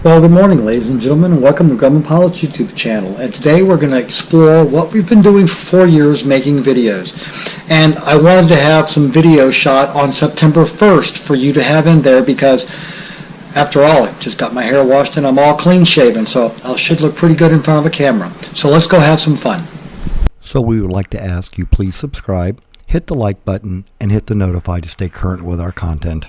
Well, good morning, ladies and gentlemen, and welcome to Grumman Pilots YouTube channel. And today we're going to explore what we've been doing for 4 years, making videos. And I wanted to have some video shot on September 1st for you to have in there because, after all, I just got my hair washed and I'm all clean shaven, so I should look pretty good in front of a camera. So let's go have some fun. So we would like to ask you please subscribe, hit the like button, and hit the notify to stay current with our content.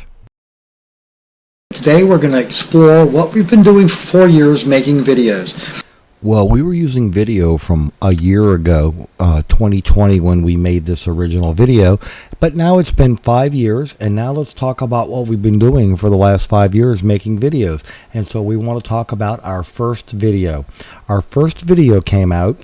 Today we're going to explore what we've been doing for 4 years, making videos. Well, we were using video from a year ago, 2020, when we made this original video, but now it's been 5 years, and now let's talk about what we've been doing for the last 5 years making videos. And so we want to talk about our first video. Our first video came out.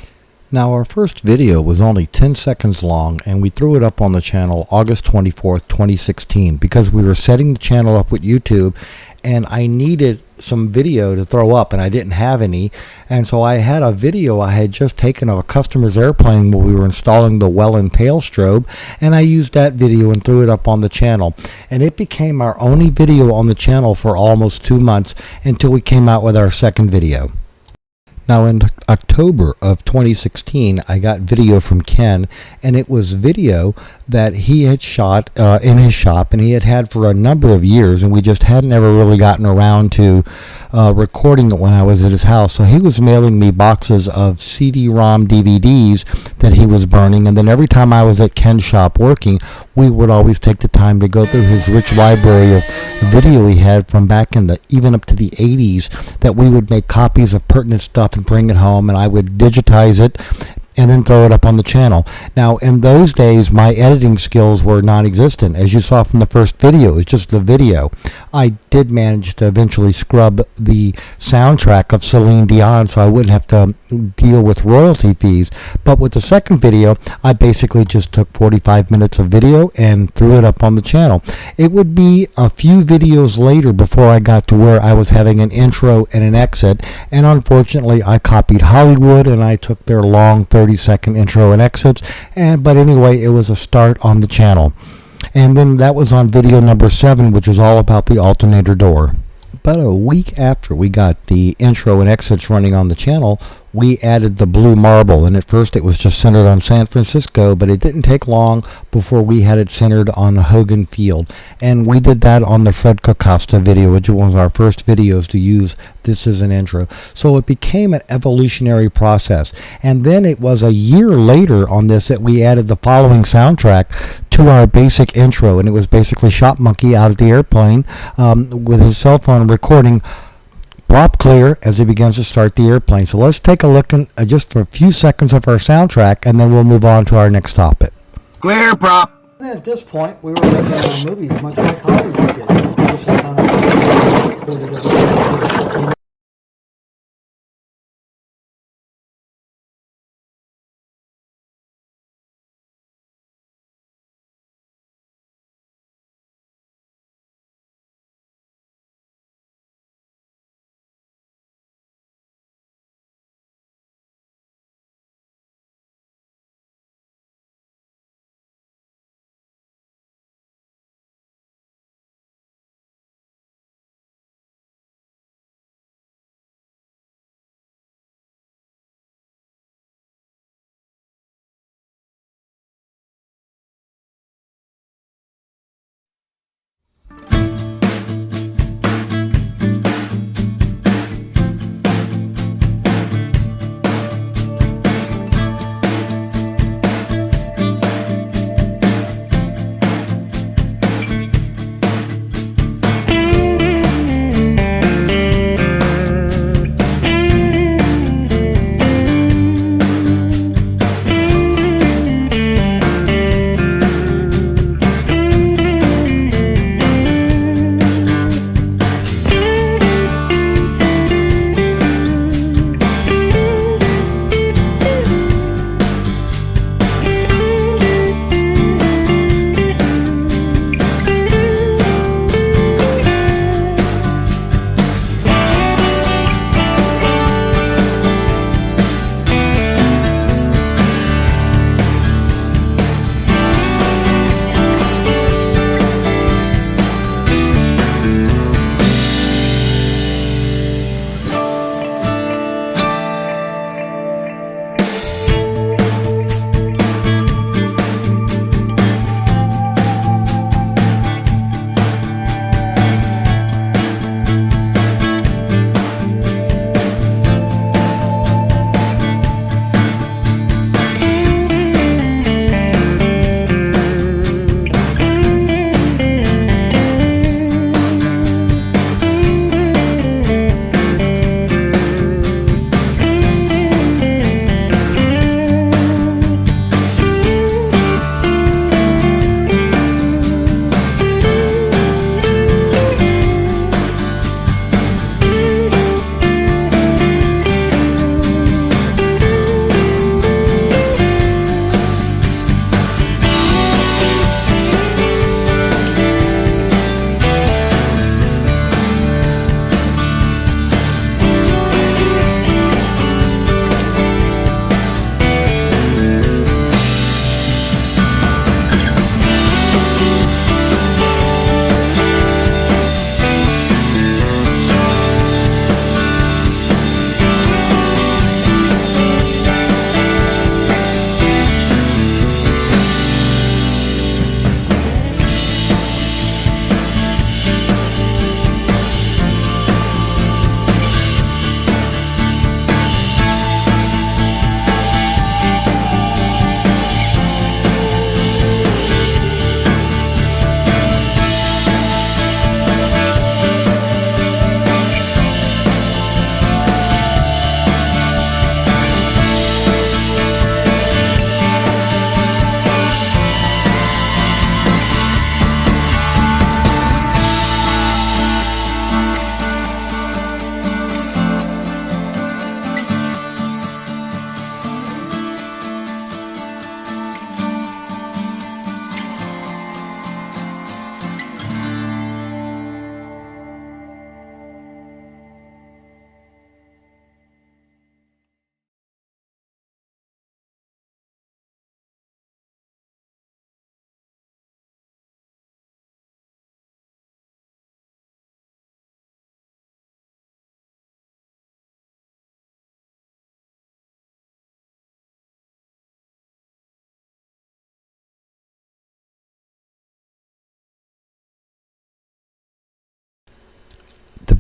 Now, our first video was only 10 seconds long, and we threw it up on the channel August 24th, 2016, because we were setting the channel up with YouTube, and I needed some video to throw up, and I didn't have any. And so I had a video I had just taken of a customer's airplane where we were installing the well and tail strobe, and I used that video and threw it up on the channel. And it became our only video on the channel for almost 2 months until we came out with our second video. Now, in October of 2016, I got video from Ken, and it was video that he had shot in his shop, and he had had for a number of years, and we just hadn't ever really gotten around to recording it when I was at his house. So he was mailing me boxes of CD-ROM DVDs that he was burning, and then every time I was at Ken's shop working, we would always take the time to go through his rich library of video he had from back in even up to the 80s, that we would make copies of pertinent stuff and bring it home, and I would digitize it and then throw it up on the channel. Now, in those days, my editing skills were non-existent. As you saw from the first video, it's just the video. I did manage to eventually scrub the soundtrack of Celine Dion so I wouldn't have to deal with royalty fees. But with the second video, I basically just took 45 minutes of video and threw it up on the channel. It would be a few videos later before I got to where I was having an intro and an exit, and unfortunately I copied Hollywood and I took their long 30-second intro and exits, but anyway, it was a start on the channel. And then that was on video number 7, which was all about the alternator door. About a week after we got the intro and exits running on the channel, we added the blue marble, and at first it was just centered on San Francisco, but it didn't take long before we had it centered on Hogan Field. And we did that on the Fred Cocosta video, which was our first videos to use this as an intro. So it became an evolutionary process. And then it was a year later on this that we added the following soundtrack to our basic intro, and it was basically Shot Monkey out of the airplane with his cell phone recording prop clear as he begins to start the airplane. So let's take a look just for a few seconds of our soundtrack, and then we'll move on to our next topic. Clear prop. At this point, we were making our movies much like Hollywood did.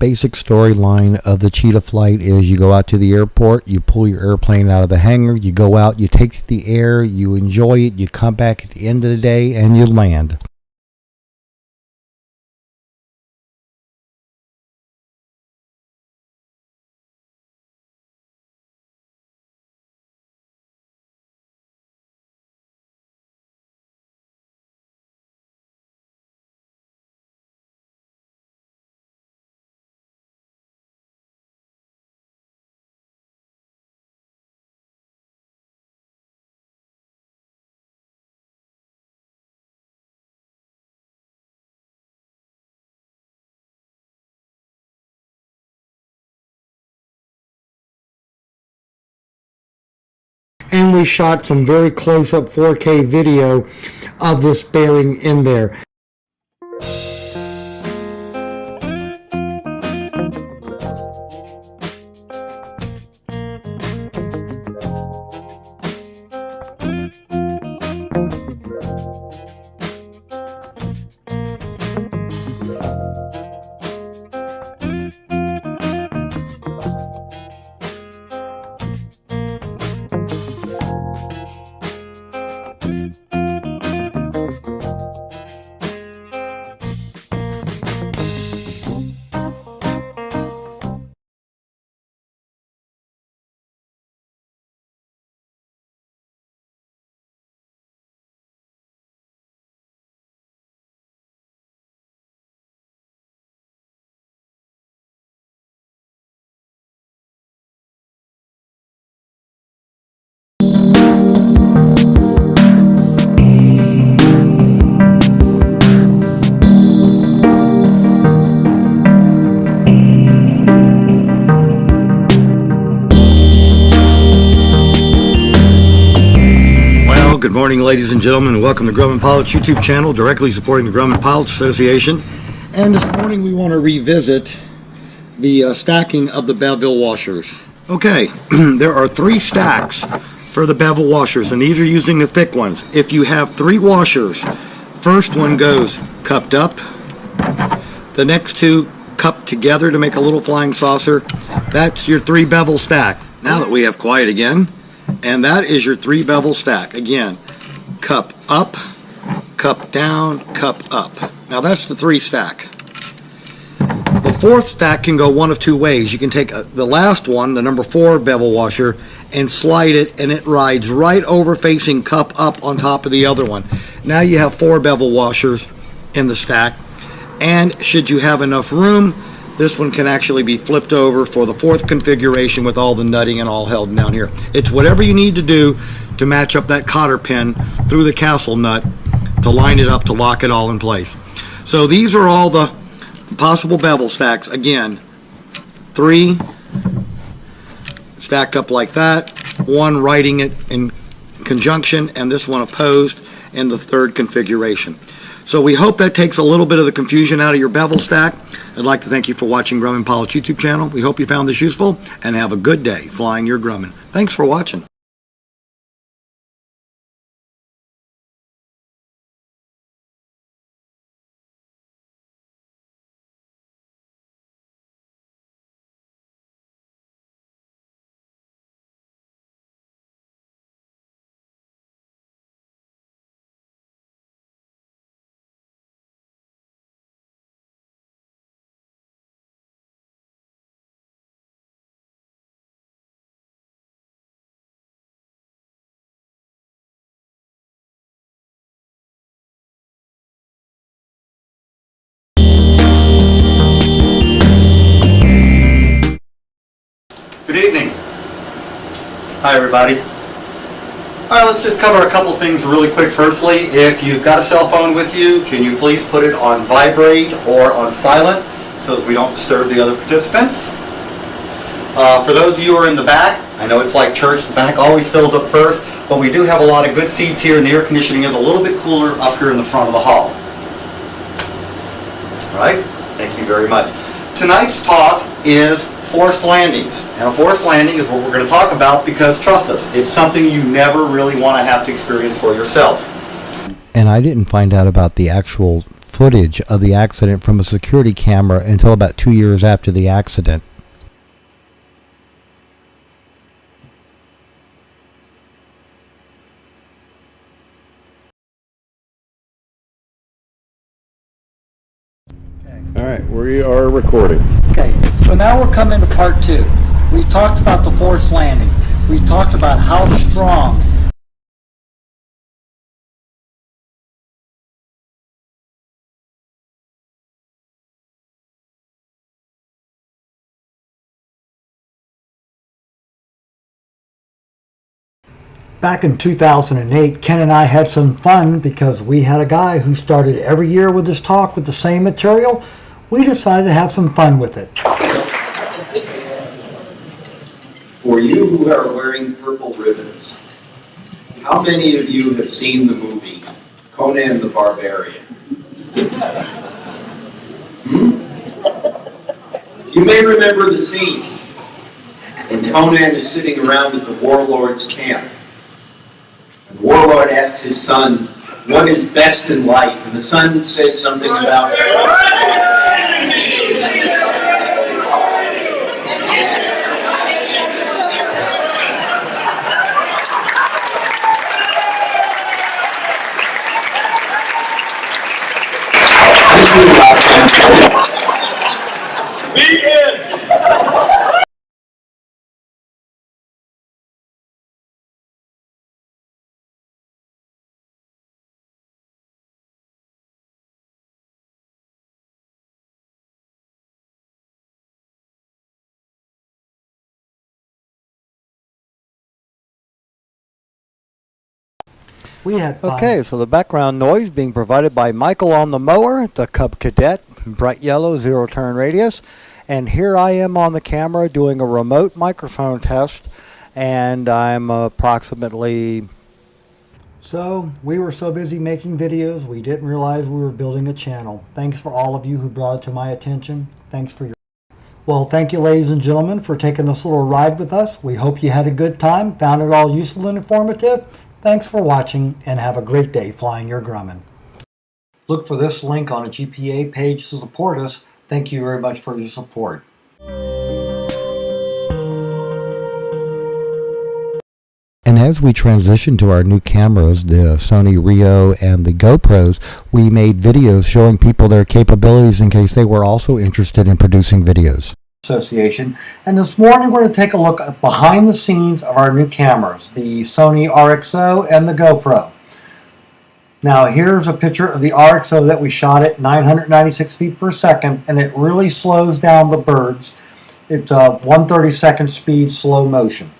basic storyline of the cheetah flight is you go out to the airport, you pull your airplane out of the hangar, you go out, you take to the air, you enjoy it, you come back at the end of the day, and you land. And we shot some very close-up 4K video of this bearing in there. Good morning, ladies and gentlemen, and welcome to Grumman Pilots YouTube channel, directly supporting the Grumman Pilots Association. And this morning we want to revisit the stacking of the bevel washers. Okay, there are 3 stacks for the bevel washers, and these are using the thick ones. If you have 3 washers, first one goes cupped up, the next 2 cupped together to make a little flying saucer. That's your 3 bevel stack. Now that we have quiet again, and that is your 3 bevel stack. Again, cup up, cup down, cup up. Now that's the 3 stack. The 4th stack can go one of 2 ways. You can take the last one, the number 4 bevel washer, and slide it, and it rides right over facing cup up on top of the other one. Now you have 4 bevel washers in the stack, and should you have enough room, this one can actually be flipped over for the 4th configuration with all the nutting and all held down here. It's whatever you need to do to match up that cotter pin through the castle nut to line it up to lock it all in place. So these are all the possible bevel stacks. Again, 3 stacked up like that, 1 riding it in conjunction, and this one opposed in the 3rd configuration. So we hope that takes a little bit of the confusion out of your bevel stack. I'd like to thank you for watching Grumman Pilots YouTube channel. We hope you found this useful, and have a good day flying your Grumman. Thanks for watching. Good evening. Hi everybody. Alright, let's just cover a couple things really quick. Firstly, if you've got a cell phone with you, can you please put it on vibrate or on silent so that we don't disturb the other participants. For those of you who are in the back, I know it's like church, the back always fills up first, but we do have a lot of good seats here and the air conditioning is a little bit cooler up here in the front of the hall. Alright, thank you very much. Tonight's talk is forced landings. And a forced landing is what we're going to talk about because, trust us, it's something you never really want to have to experience for yourself. And I didn't find out about the actual footage of the accident from a security camera until about 2 years after the accident. All right, we are recording. Okay, so now we're coming to part two. We've talked about the forced landing. We've talked about how strong Back in 2008, Ken and I had some fun because we had a guy who started every year with his talk with the same material. We decided to have some fun with it. For you who are wearing purple ribbons, how many of you have seen the movie Conan the Barbarian? You may remember the scene when Conan is sitting around at the warlord's camp. And the warlord asks his son, what is best in life? And the son says something about We had fun. Okay, so the background noise being provided by Michael on the mower, the Cub Cadet, bright yellow, zero turn radius. And here I am on the camera doing a remote microphone test, and I'm approximately... So, we were so busy making videos, we didn't realize we were building a channel. Thanks for all of you who brought it to my attention. Thanks for your... Well, thank you, ladies and gentlemen, for taking this little ride with us. We hope you had a good time, found it all useful and informative. Thanks for watching, and have a great day flying your Grumman. Look for this link on a GPA page to support us. Thank you very much for your support. And as we transition to our new cameras, the Sony Rio and the GoPros, we made videos showing people their capabilities in case they were also interested in producing videos. Association, and this morning we're going to take a look at behind the scenes of our new cameras, the Sony RXO and the GoPro. Now here's a picture of the RXO that we shot at 996 feet per second, and it really slows down the birds. It's a 1/32 speed slow motion.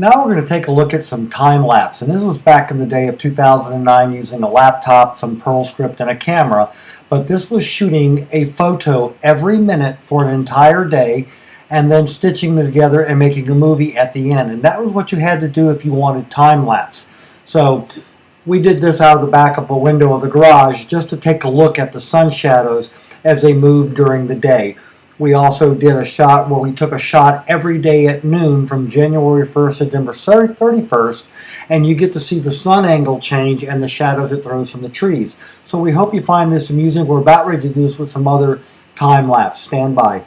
Now we're going to take a look at some time lapse, and this was back in the day of 2009 using a laptop, some Perl script, and a camera. But this was shooting a photo every minute for an entire day and then stitching them together and making a movie at the end. And that was what you had to do if you wanted time lapse. So we did this out of the back of a window of the garage just to take a look at the sun shadows as they moved during the day. We also did a shot where we took a shot every day at noon from January 1st to December 31st, and you get to see the sun angle change and the shadows it throws from the trees. So we hope you find this amusing. We're about ready to do this with some other time lapse. Stand by.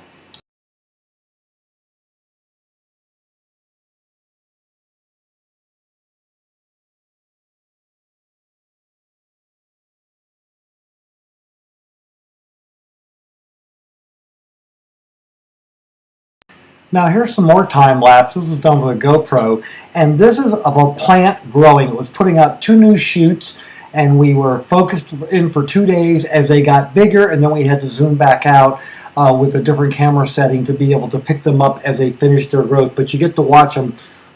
Now here's some more time lapse. This was done with a GoPro, and this is of a plant growing. It was putting out 2 new shoots, and we were focused in for 2 days as they got bigger, and then we had to zoom back out with a different camera setting to be able to pick them up as they finish their growth. But you get to watch them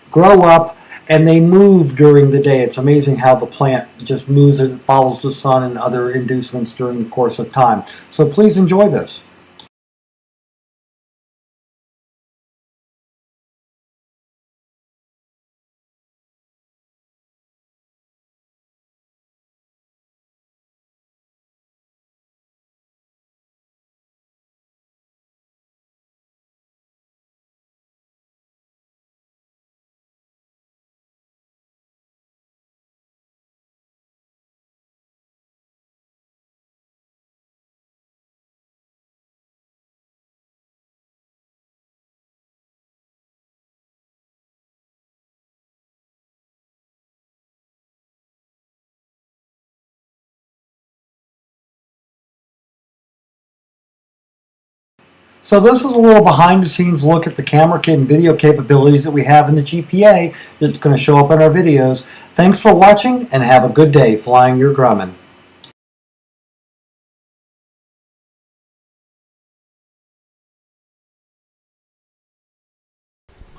grow up, and they move during the day. It's amazing how the plant just moves and follows the sun and other inducements during the course of time. So please enjoy this. So this is a little behind the scenes look at the camera and video capabilities that we have in the GPA that's going to show up in our videos. Thanks for watching and have a good day flying your Grumman.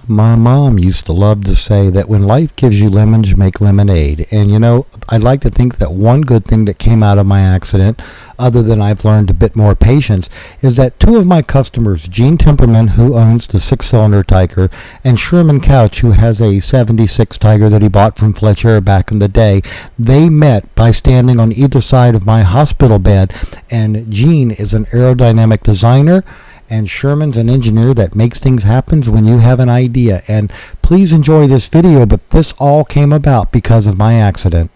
My mom used to love to say that when life gives you lemons, you make lemonade. And you know, I'd like to think that one good thing that came out of my accident, other than I've learned a bit more patience, is that two of my customers, Gene Temperman, who owns the 6-cylinder Tiger, and Sherman Couch, who has a 76 Tiger that he bought from Fletcher back in the day, they met by standing on either side of my hospital bed. And Gene is an aerodynamic designer, and Sherman's an engineer that makes things happen when you have an idea. And please enjoy this video, but this all came about because of my accident.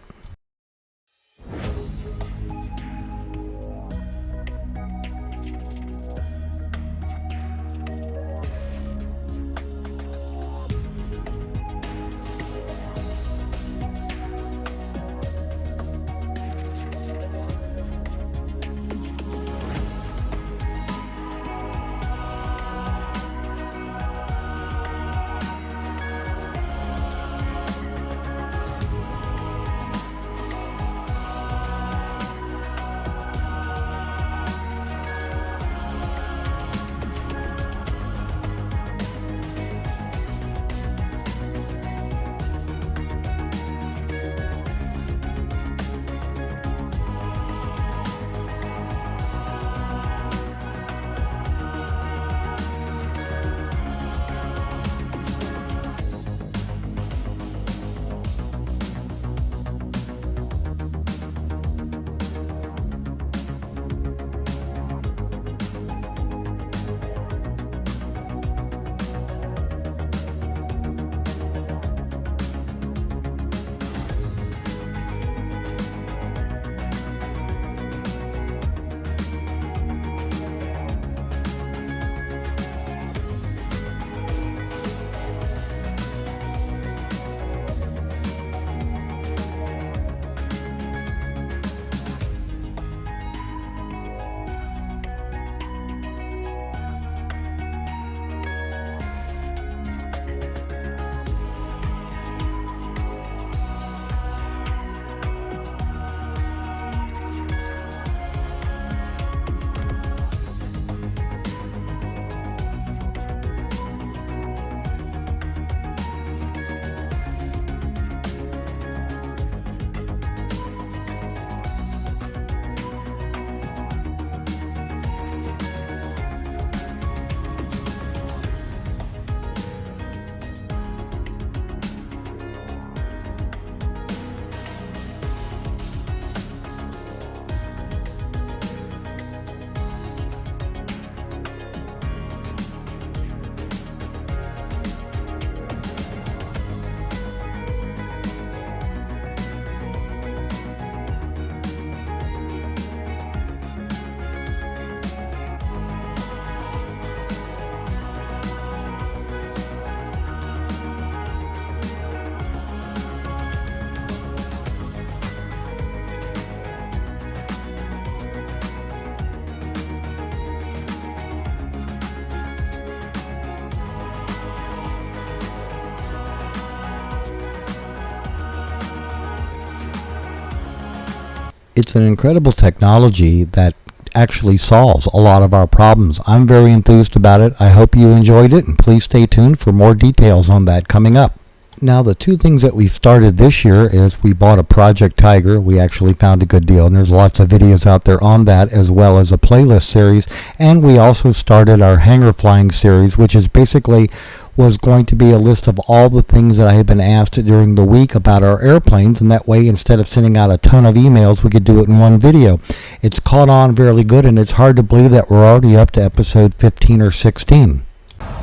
It's an incredible technology that actually solves a lot of our problems. I'm very enthused about it. I hope you enjoyed it, and please stay tuned for more details on that coming up. Now, the two things that we've started this year is we bought a Project Tiger. We actually found a good deal, and there's lots of videos out there on that, as well as a playlist series. And we also started our hangar flying series, which is basically was going to be a list of all the things that I had been asked during the week about our airplanes, and that way, instead of sending out a ton of emails, we could do it in one video. It's caught on fairly good, and it's hard to believe that we're already up to episode 15 or 16.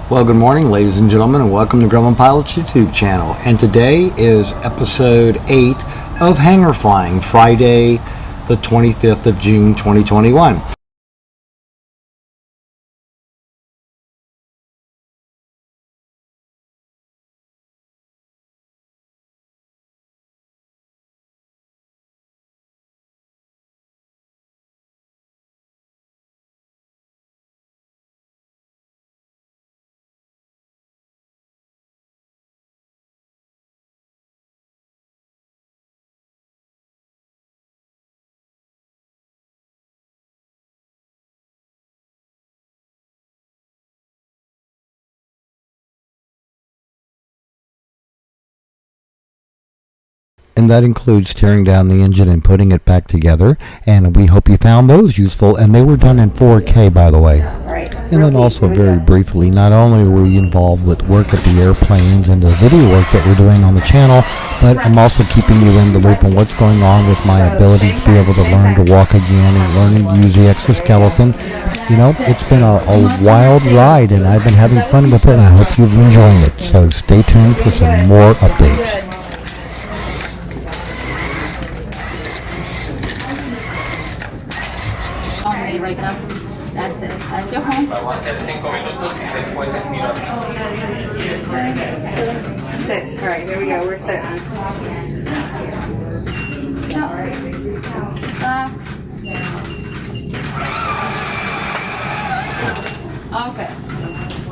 Well, good morning, ladies and gentlemen, and welcome to Grumman Pilots YouTube channel. And today is episode 8 of Hangar Flying, Friday, the 25th of June, 2021. and that includes tearing down the engine and putting it back together. And we hope you found those useful, and they were done in 4K, by the way. And then also, very briefly, not only were we involved with work at the airplanes and the video work that we're doing on the channel, but I'm also keeping you in the loop on what's going on with my ability to be able to learn to walk again and learning to use the exoskeleton. You know, it's been a wild ride, and I've been having fun with it, and I hope you've been enjoying it. So stay tuned for some more updates. Right now. That's it. That's your home. Sit. All right, here we go. We're sitting. Okay.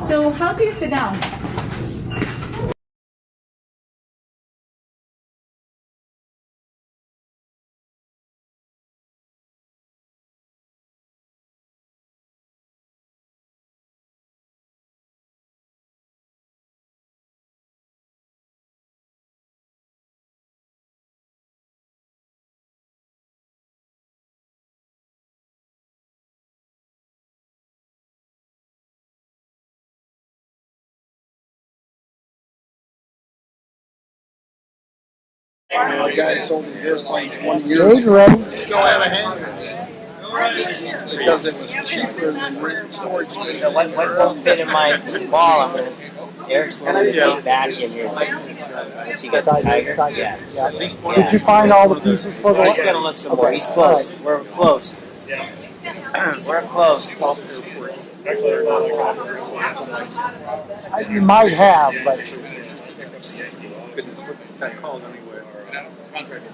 So how do you sit down? The guy that sold his airplanes 1 year Jade, ready? still had a hangar because it was cheaper than rent storage space. What won't fit in my ball? I'm gonna. Eric's willing to take back in his. Once he got the tiger, yeah. Did you find all the pieces for the He's gonna look some more. He's close. We're close. We're close. You might have, but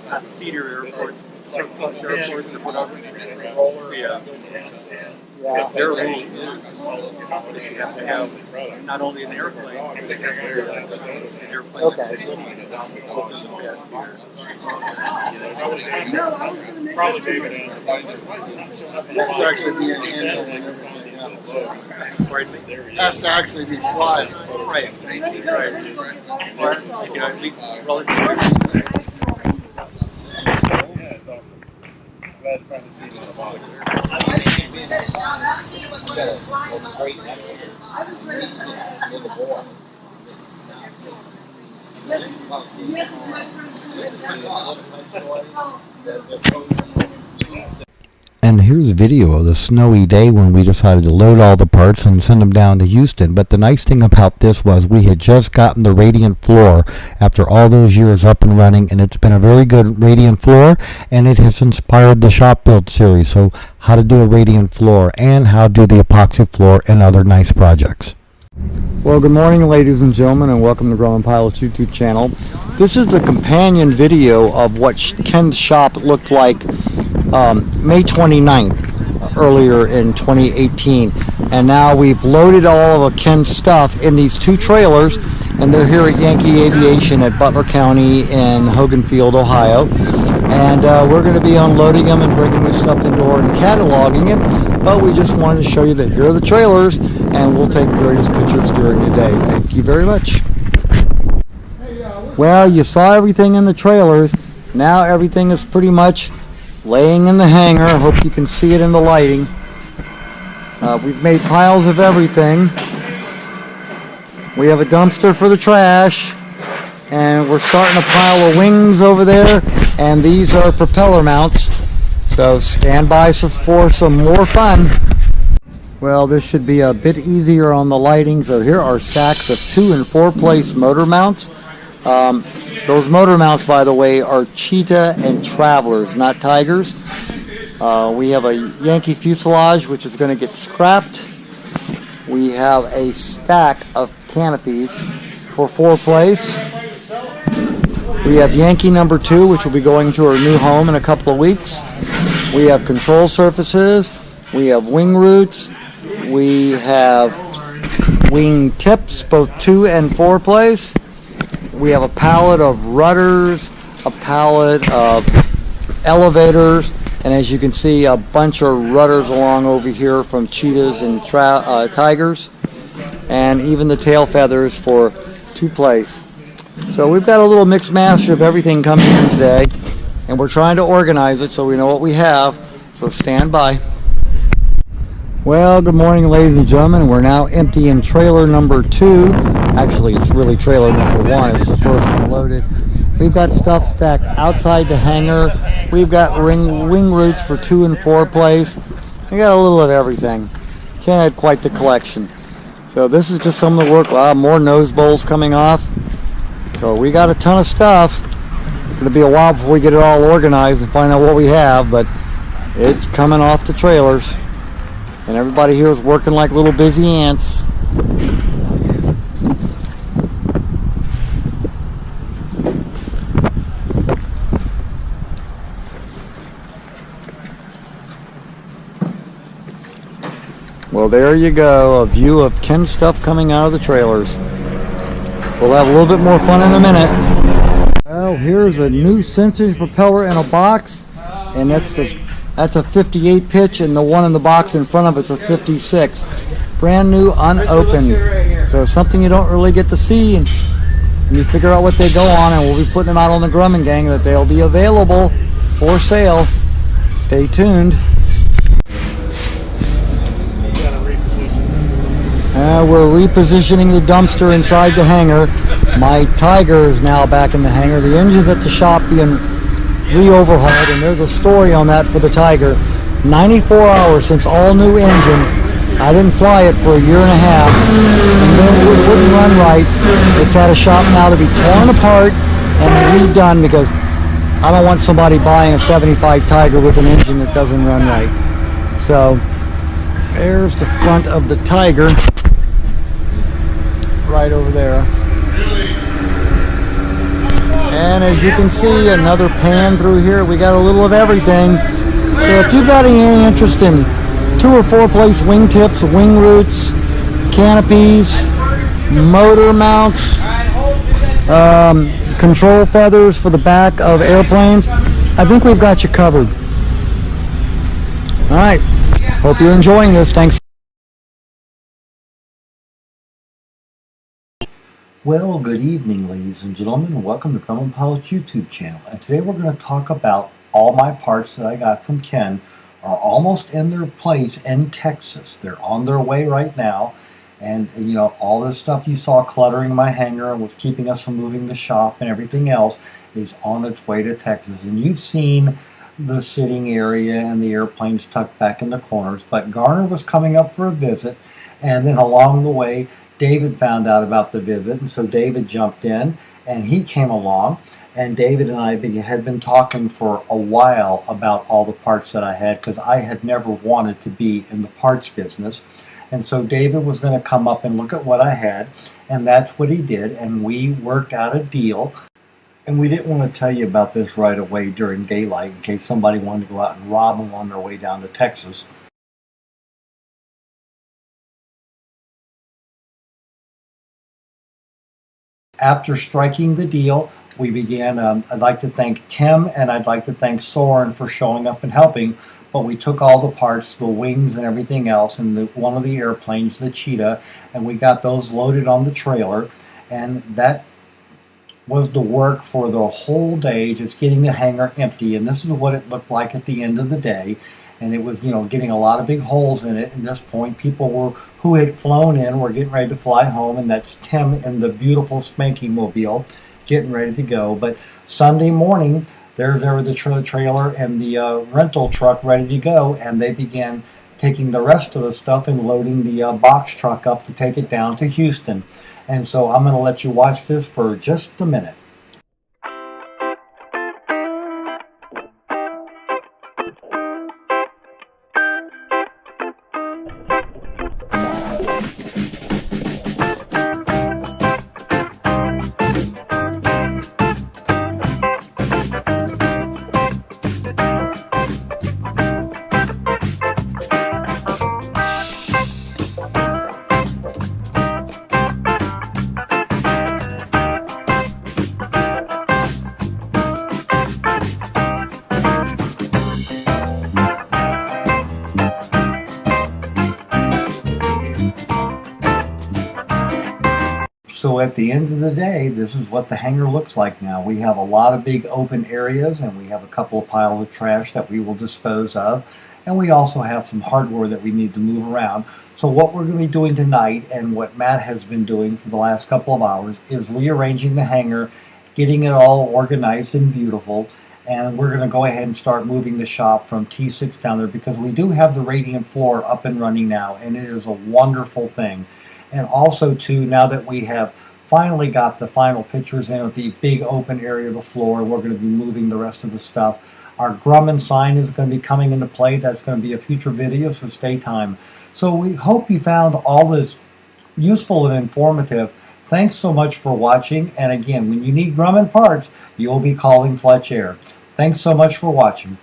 Not feeder airports, surplus airports or whatever. Their rule is that you have to have not only an airplane, but an airplane. Okay. Has to actually be an annual and everything else. Has to actually be flying. Right. Or, you know, at least relatively. And here's video of the snowy day when we decided to load all the parts and send them down to Houston. But the nice thing about this was we had just gotten the radiant floor after all those years up and running, and it's been a very good radiant floor, and it has inspired the shop build series. So how to do a radiant floor and how to do the epoxy floor and other nice projects. Well, good morning, ladies and gentlemen, and welcome to Grumman Pilots YouTube channel. This is the companion video of what Ken's shop looked like May 29th, earlier in 2018. And now we've loaded all of Ken's stuff in these two trailers, and they're here at Yankee Aviation at Butler County in Hogan Field, Ohio. And we're going to be unloading them and bringing this stuff indoor and cataloging it. But we just wanted to show you that here are the trailers, and we'll take various pictures during the day. Thank you very much. Well, you saw everything in the trailers. Now everything is pretty much laying in the hangar. I hope you can see it in the lighting. We've made piles of everything. We have a dumpster for the trash, and we're starting a pile of wings over there, and these are propeller mounts. So stand by for some more fun. Well, this should be a bit easier on the lighting. So here are stacks of 2- and 4-place motor mounts. Those motor mounts, by the way, are Cheetah and Travelers, not Tigers. We have a Yankee fuselage, which is going to get scrapped. We have a stack of canopies for 4-place. We have Yankee number 2, which will be going to her new home in a couple of weeks. We have control surfaces. We have wing roots. We have wing tips, both 2- and 4-place. We have a pallet of rudders, a pallet of elevators, and as you can see, a bunch of rudders along over here from Cheetahs and Tigers, and even the tail feathers for 2-place. So we've got a little mixed master of everything coming in today, and we're trying to organize it so we know what we have. So stand by. Well, good morning, ladies and gentlemen. We're now emptying trailer number 2. Actually, it's really trailer number 1. It's the first one loaded. We've got stuff stacked outside the hangar. We've got wing roots for 2 and 4 place. We got a little of everything. Can't have quite the collection. So this is just some of the work. Wow, more nose bowls coming off. So we got a ton of stuff. It's going to be a while before we get it all organized and find out what we have, but it's coming off the trailers. And everybody here is working like little busy ants. Well, there you go, a view of Ken's stuff coming out of the trailers. We'll have a little bit more fun in a minute. Well, here's a new Sensors propeller in a box, and that's a 58 pitch, and the one in the box in front of it's a 56. Brand new, unopened. So something you don't really get to see, and you figure out what they go on, and we'll be putting them out on the Grumman Gang that they'll be available for sale. Stay tuned. We're repositioning the dumpster inside the hangar. My Tiger is now back in the hangar. The engine's at the shop being re-overhauled, and there's a story on that for the Tiger. 94 hours since all new engine. I didn't fly it for a year and a half, and then it wouldn't run right. It's at a shop now to be torn apart and redone because I don't want somebody buying a 75 Tiger with an engine that doesn't run right. So there's the front of the Tiger right over there. And as you can see, another pan through here. We got a little of everything. So if you've got any interest in 2 or 4 place wing tips, wing roots, canopies, motor mounts, control feathers for the back of airplanes, I think we've got you covered. All right. Hope you're enjoying this. Thanks. Well, good evening, ladies and gentlemen. Welcome to Grumman Pilots YouTube channel. And today we're going to talk about all my parts that I got from Ken are almost in their place in Texas. They're on their way right now. And you know, all this stuff you saw cluttering my hangar and was keeping us from moving the shop and everything else is on its way to Texas. And you've seen the sitting area and the airplanes tucked back in the corners. But Garner was coming up for a visit, and then along the way David found out about the visit, and so David jumped in and he came along, and David and I had been talking for a while about all the parts that I had, because I had never wanted to be in the parts business. And so David was going to come up and look at what I had, and that's what he did, and we worked out a deal. And we didn't want to tell you about this right away during daylight in case somebody wanted to go out and rob them on their way down to Texas. After striking the deal, we began, I'd like to thank Tim and I'd like to thank Soren for showing up and helping, but we took all the parts, the wings and everything else, and one of the airplanes, the Cheetah, and we got those loaded on the trailer, and that was the work for the whole day, just getting the hangar empty. And this is what it looked like at the end of the day. And it was, you know, getting a lot of big holes in it. At this point, people who had flown in were getting ready to fly home, and that's Tim in the beautiful Spanky Mobile getting ready to go. But Sunday morning, there were the trailer and the rental truck ready to go, and they began taking the rest of the stuff and loading the box truck up to take it down to Houston. And so I'm going to let you watch this for just a minute. So at the end of the day, this is what the hangar looks like now. We have a lot of big open areas, and we have a couple of piles of trash that we will dispose of. And we also have some hardware that we need to move around. So what we're going to be doing tonight, and what Matt has been doing for the last couple of hours, is rearranging the hangar, getting it all organized and beautiful. And we're going to go ahead and start moving the shop from T6 down there, because we do have the radiant floor up and running now, and it is a wonderful thing. And also too, now that we have finally got the final pictures in of the big open area of the floor, we're going to be moving the rest of the stuff. Our Grumman sign is going to be coming into play. That's going to be a future video, so stay tuned. So we hope you found all this useful and informative. Thanks so much for watching. And again, when you need Grumman parts, you'll be calling Fletch Air. Thanks so much for watching.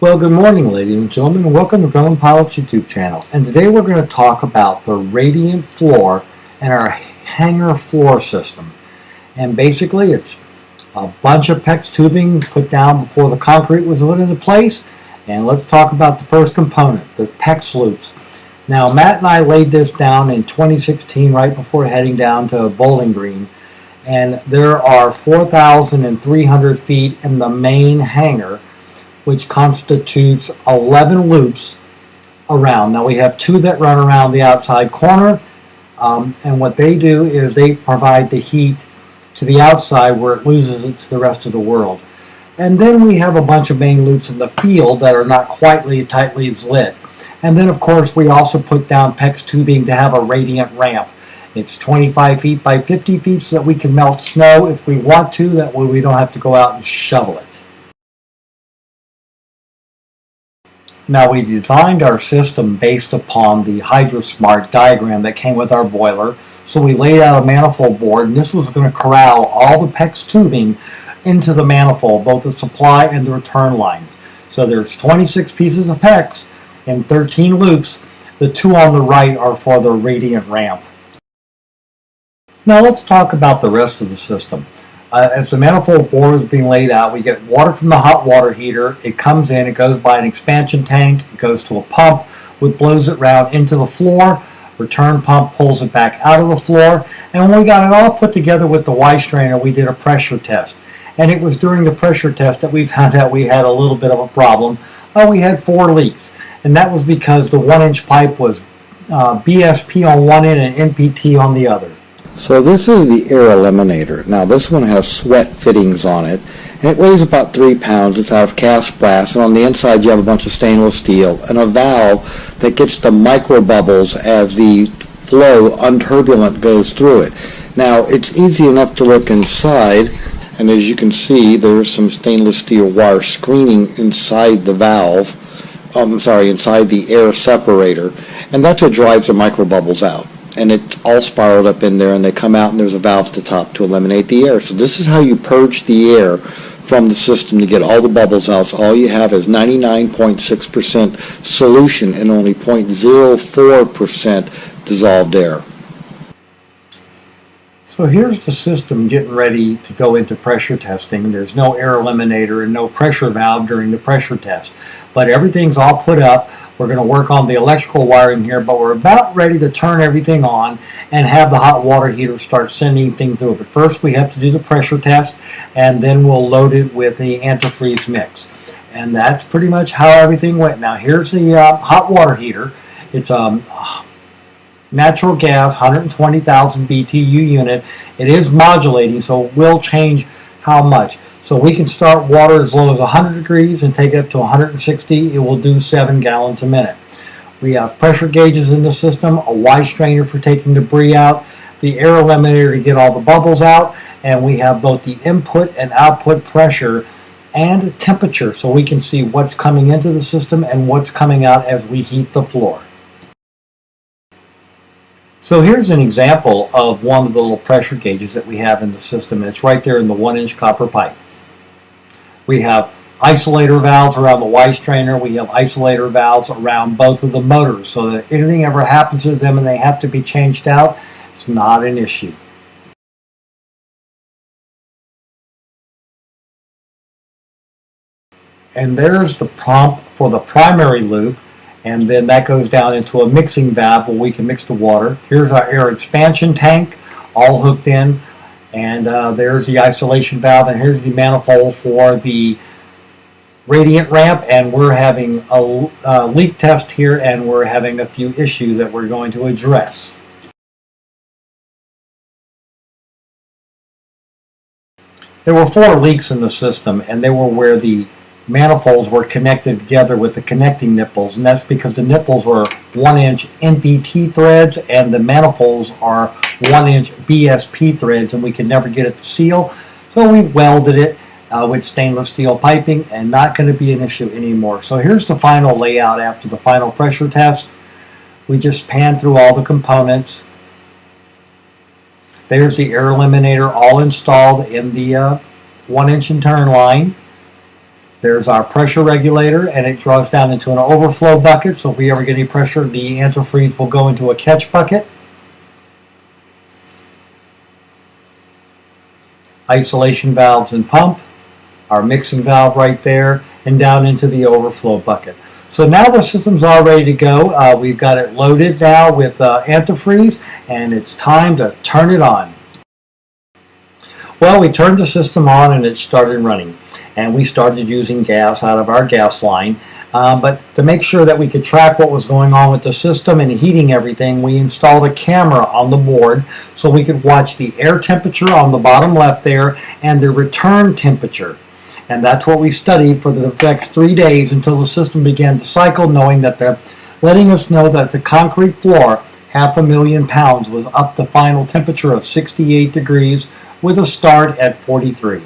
Well, good morning, ladies and gentlemen, and welcome to Grumman Pilots YouTube channel. And today we're going to talk about the radiant floor and our hangar floor system. And basically, it's a bunch of PEX tubing put down before the concrete was put into place. And let's talk about the first component, the PEX loops. Now, Matt and I laid this down in 2016, right before heading down to Bowling Green. And there are 4,300 feet in the main hangar, which constitutes 11 loops around. Now we have 2 that run around the outside corner, and what they do is they provide the heat to the outside where it loses it to the rest of the world. And then we have a bunch of main loops in the field that are not quite tightly lit. And then of course we also put down PEX tubing to have a radiant ramp. It's 25 feet by 50 feet so that we can melt snow if we want to. That way we don't have to go out and shovel it. Now we designed our system based upon the HydroSmart diagram that came with our boiler. So we laid out a manifold board, and this was going to corral all the PEX tubing into the manifold, both the supply and the return lines. So there's 26 pieces of PEX and 13 loops. The 2 on the right are for the radiant ramp. Now let's talk about the rest of the system. As the manifold board is being laid out, we get water from the hot water heater. It comes in, it goes by an expansion tank, it goes to a pump, which blows it round into the floor. Return pump pulls it back out of the floor. And when we got it all put together with the Y strainer, we did a pressure test. And it was during the pressure test that we found out we had a little bit of a problem. We had 4 leaks. And that was because the 1-inch pipe was BSP on one end and NPT on the other. So this is the air eliminator. Now this one has sweat fittings on it, and it weighs about 3 pounds. It's out of cast brass, and on the inside you have a bunch of stainless steel and a valve that gets the micro bubbles as the flow unturbulent goes through it. Now it's easy enough to look inside, and as you can see there's some stainless steel wire screening inside the valve, inside the air separator, and that's what drives the micro bubbles out. And it's all spiraled up in there, and they come out, and there's a valve at the top to eliminate the air. So this is how you purge the air from the system to get all the bubbles out. So all you have is 99.6% solution and only 0.04% dissolved air. So here's the system getting ready to go into pressure testing. There's no air eliminator and no pressure valve during the pressure test, but everything's all put up. We're going to work on the electrical wiring here, but we're about ready to turn everything on and have the hot water heater start sending things through. But first we have to do the pressure test, and then we'll load it with the antifreeze mix. And that's pretty much how everything went. Now here's the hot water heater. It's natural gas, 120,000 BTU unit. It is modulating, so it will change how much. So we can start water as low as 100 degrees and take it up to 160. It will do 7 gallons a minute. We have pressure gauges in the system, a Y strainer for taking debris out, the air eliminator to get all the bubbles out, and we have both the input and output pressure and temperature so we can see what's coming into the system and what's coming out as we heat the floor. So here's an example of one of the little pressure gauges that we have in the system. It's right there in the 1-inch copper pipe. We have isolator valves around the Weiss trainer. We have isolator valves around both of the motors so that if anything ever happens to them and they have to be changed out, it's not an issue. And there's the pump for the primary loop, and then that goes down into a mixing valve where we can mix the water. Here's our air expansion tank all hooked in, and there's the isolation valve, and here's the manifold for the radiant ramp, and we're having a leak test here, and we're having a few issues that we're going to address. There were 4 leaks in the system, and they were where the manifolds were connected together with the connecting nipples, and that's because the nipples were 1-inch NPT threads and the manifolds are 1-inch BSP threads, and we could never get it to seal, so we welded it with stainless steel piping, and not going to be an issue anymore. So here's the final layout after the final pressure test. We just pan through all the components. There's the air eliminator all installed in the 1-inch and turn line. There's our pressure regulator, and it draws down into an overflow bucket, so if we ever get any pressure, the antifreeze will go into a catch bucket. Isolation valves and pump, our mixing valve right there, and down into the overflow bucket. So now the system's all ready to go. We've got it loaded now with antifreeze, and it's time to turn it on. Well, we turned the system on and it started running, and we started using gas out of our gas line. But to make sure that we could track what was going on with the system and heating everything, we installed a camera on the board so we could watch the air temperature on the bottom left there and the return temperature. And that's what we studied for the next 3 days until the system began to cycle, knowing that letting us know that the concrete floor, 500,000 pounds, was up to final temperature of 68 degrees with a start at 43.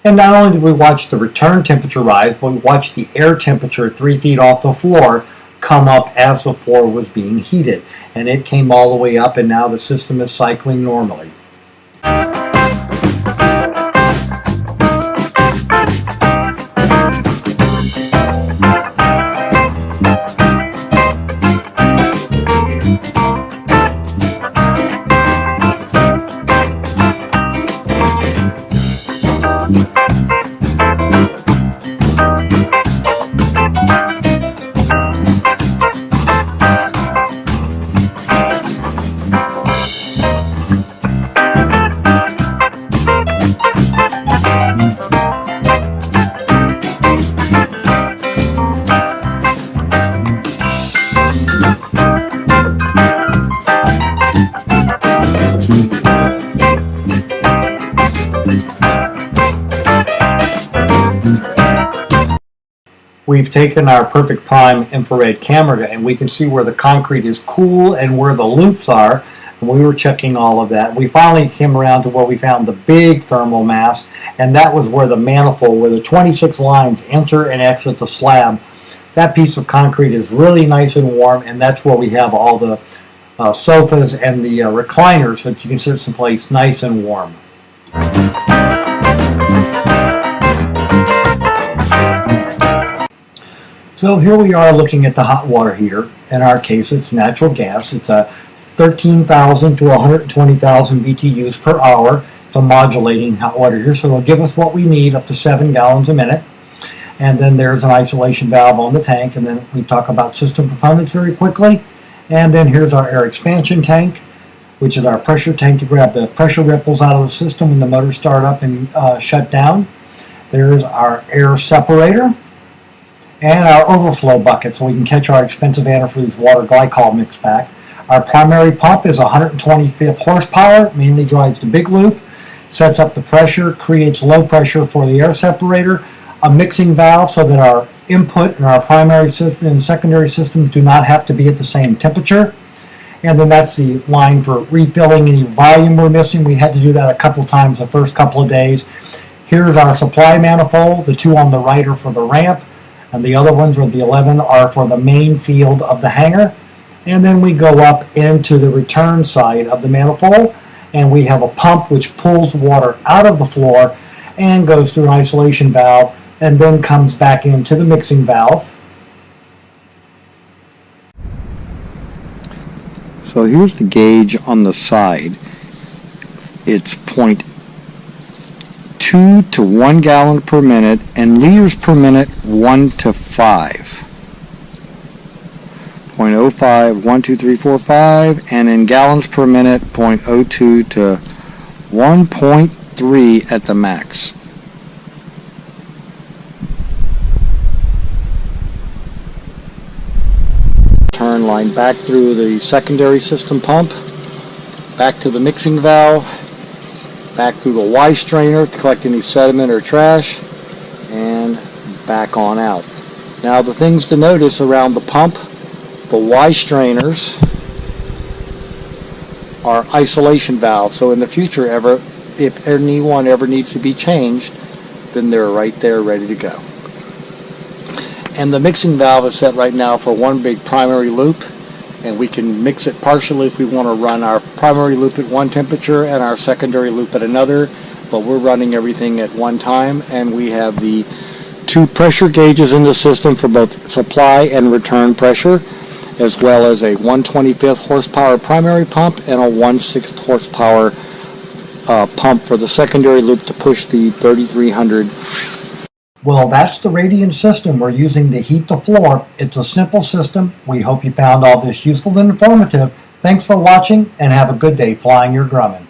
And not only did we watch the return temperature rise, but we watched the air temperature 3 feet off the floor come up as the floor was being heated. And it came all the way up, and now the system is cycling normally. We've taken our Perfect Prime infrared camera and we can see where the concrete is cool and where the loops are. And we were checking all of that. We finally came around to where we found the big thermal mass, and that was where the manifold, where the 26 lines enter and exit the slab. That piece of concrete is really nice and warm, and that's where we have all the sofas and the recliners that you can sit someplace nice and warm. So here we are looking at the hot water heater. In our case, it's natural gas. It's a 13,000 to 120,000 BTUs per hour. It's a modulating hot water heater, so it'll give us what we need, up to 7 gallons a minute. And then there's an isolation valve on the tank, and then we talk about system components very quickly. And then here's our air expansion tank, which is our pressure tank to grab the pressure ripples out of the system when the motors start up and shut down. There's our air separator and our overflow bucket so we can catch our expensive antifreeze water glycol mix back. Our primary pump is 125 horsepower, mainly drives the big loop, sets up the pressure, creates low pressure for the air separator, a mixing valve so that our input in our primary system and secondary systems do not have to be at the same temperature. And then that's the line for refilling any volume we're missing. We had to do that a couple times the first couple of days. Here's our supply manifold. The two on the right are for the ramp, and the other ones, or the 11, are for the main field of the hangar. And then we go up into the return side of the manifold, and we have a pump which pulls water out of the floor and goes through an isolation valve and then comes back into the mixing valve. So here's the gauge on the side. It's 0.2 to 1 gallon per minute, and liters per minute 1 to 5. 0.05, 1, 2, 3, 4, 5, and in gallons per minute 0.02 to 1.3 at the max. Turn line back through the secondary system pump, back to the mixing valve, back through the Y strainer to collect any sediment or trash, and back on out. Now the things to notice around the pump: the Y strainers are isolation valves, so in the future if anyone ever needs to be changed, then they're right there ready to go. And the mixing valve is set right now for one big primary loop, and we can mix it partially if we want to run our primary loop at one temperature and our secondary loop at another, but we're running everything at one time, and we have the two pressure gauges in the system for both supply and return pressure, as well as a 1/25th horsepower primary pump and a 1/6 horsepower pump for the secondary loop to push the 3300. Well, that's the radiant system we're using to heat the floor. It's a simple system. We hope you found all this useful and informative. Thanks for watching, and have a good day flying your Grumman.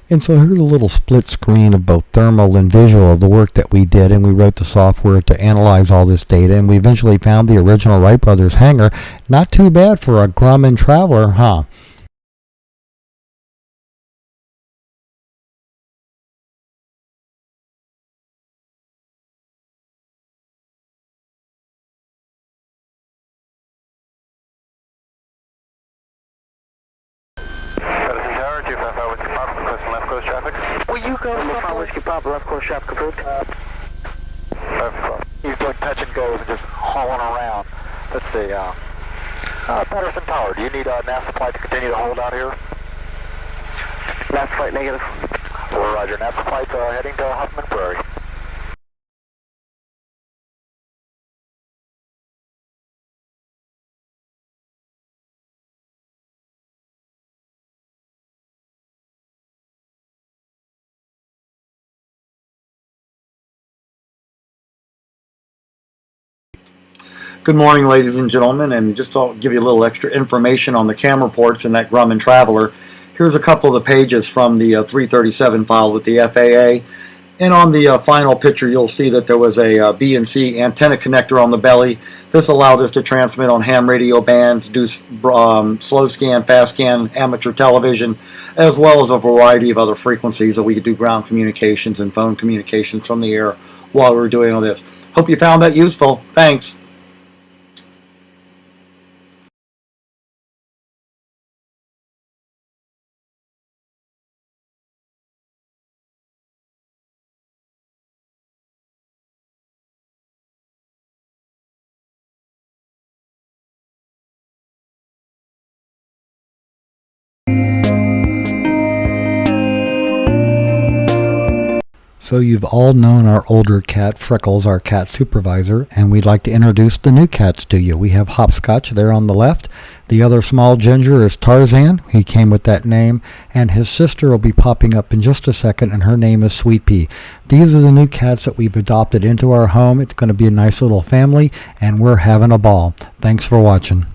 And so here's a little split screen of both thermal and visual of the work that we did, and we wrote the software to analyze all this data, and we eventually found the original Wright Brothers hangar. Not too bad for a Grumman traveler, huh? Will you go from Whiskey Papa, left course traffic approved? He's doing touch and goes and just hauling around. Let's see, Patterson Tower, do you need a NASA flight to continue to hold out here? NASA flight negative. Roger, NASA flight's heading to Huffman Prairie. Good morning, ladies and gentlemen, and just to give you a little extra information on the camera ports in that Grumman Traveler, here's a couple of the pages from the 337 file with the FAA. And on the final picture, you'll see that there was a B&C antenna connector on the belly. This allowed us to transmit on ham radio bands, do slow scan, fast scan, amateur television, as well as a variety of other frequencies that we could do ground communications and phone communications from the air while we were doing all this. Hope you found that useful. Thanks. So you've all known our older cat, Freckles, our cat supervisor, and we'd like to introduce the new cats to you. We have Hopscotch there on the left. The other small ginger is Tarzan. He came with that name. And his sister will be popping up in just a second, and her name is Sweet Pea. These are the new cats that we've adopted into our home. It's going to be a nice little family, and we're having a ball. Thanks for watching.